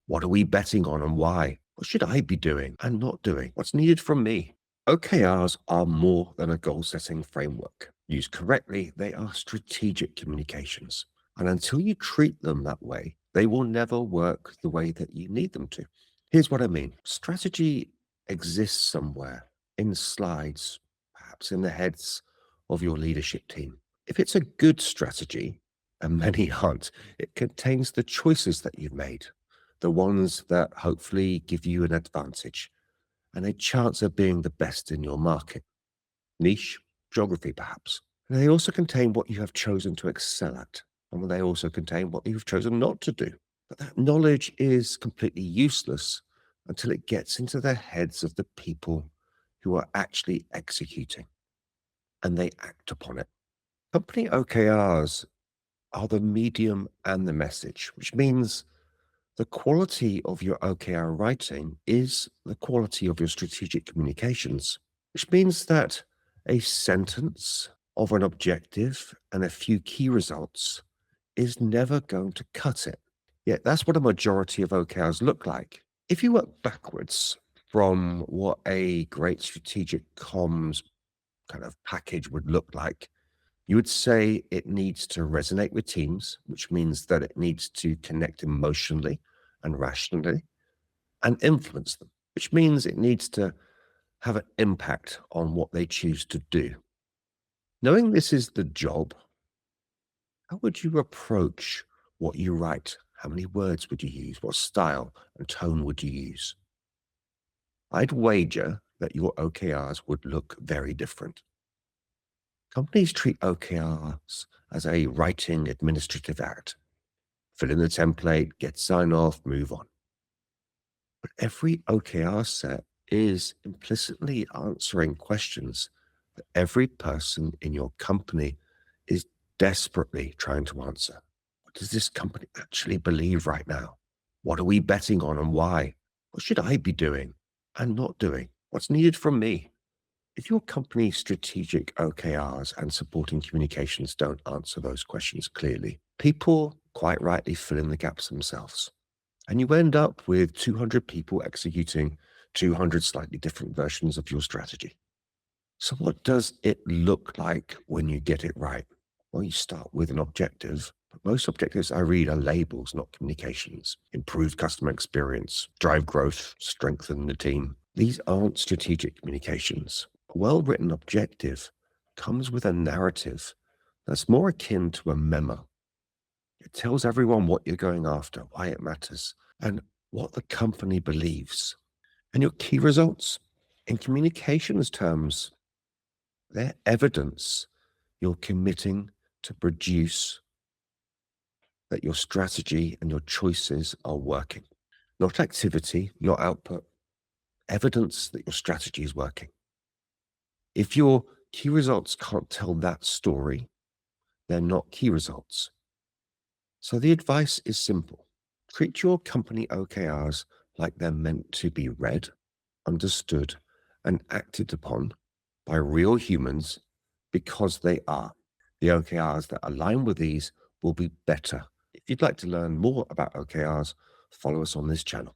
What are we betting on and why? What should I be doing and not doing? What's needed from me? OKRs are more than a goal setting framework. Used correctly, they are strategic communications. And until you treat them that way, they will never work the way that you need them to. Here's what I mean. Strategy exists somewhere in slides, perhaps in the heads of your leadership team. If it's a good strategy, and many aren't, it contains the choices that you've made, the ones that hopefully give you an advantage and a chance of being the best in your market, niche, geography perhaps. And they also contain what you have chosen to excel at, and they also contain what you've chosen not to do. But that knowledge is completely useless until it gets into the heads of the people who are actually executing and they act upon it. Company OKRs are the medium and the message, which means the quality of your OKR writing is the quality of your strategic communications, which means that a sentence of an objective and a few key results is never going to cut it. Yet that's what a majority of OKRs look like. If you work backwards from what a great strategic comms kind of package would look like, you would say it needs to resonate with teams, which means that it needs to connect emotionally and rationally and influence them, which means it needs to have an impact on what they choose to do. Knowing this is the job, how would you approach what you write? How many words would you use? What style and tone would you use? I'd wager that your OKRs would look very different. Companies treat OKRs as a writing administrative act. Fill in the template, get sign off, move on. But every OKR set is implicitly answering questions that every person in your company is desperately trying to answer. What does this company actually believe right now? What are we betting on and why? What should I be doing and not doing? What's needed from me? If your company's strategic OKRs and supporting communications don't answer those questions clearly, people quite rightly fill in the gaps themselves. And you end up with 200 people executing 200 slightly different versions of your strategy. So, what does it look like when you get it right? Well, you start with an objective. But most objectives I read are labels, not communications. Improve customer experience, drive growth, strengthen the team. These aren't strategic communications. A well-written objective comes with a narrative that's more akin to a memo. It tells everyone what you're going after, why it matters, and what the company believes. And your key results, in communications terms, they're evidence you're committing to produce that your strategy and your choices are working. Not activity, not output, evidence that your strategy is working. If your key results can't tell that story, they're not key results. So the advice is simple. Treat your company OKRs like they're meant to be read, understood, and acted upon by real humans because they are. The OKRs that align with these will be better. If you'd like to learn more about OKRs, follow us on this channel.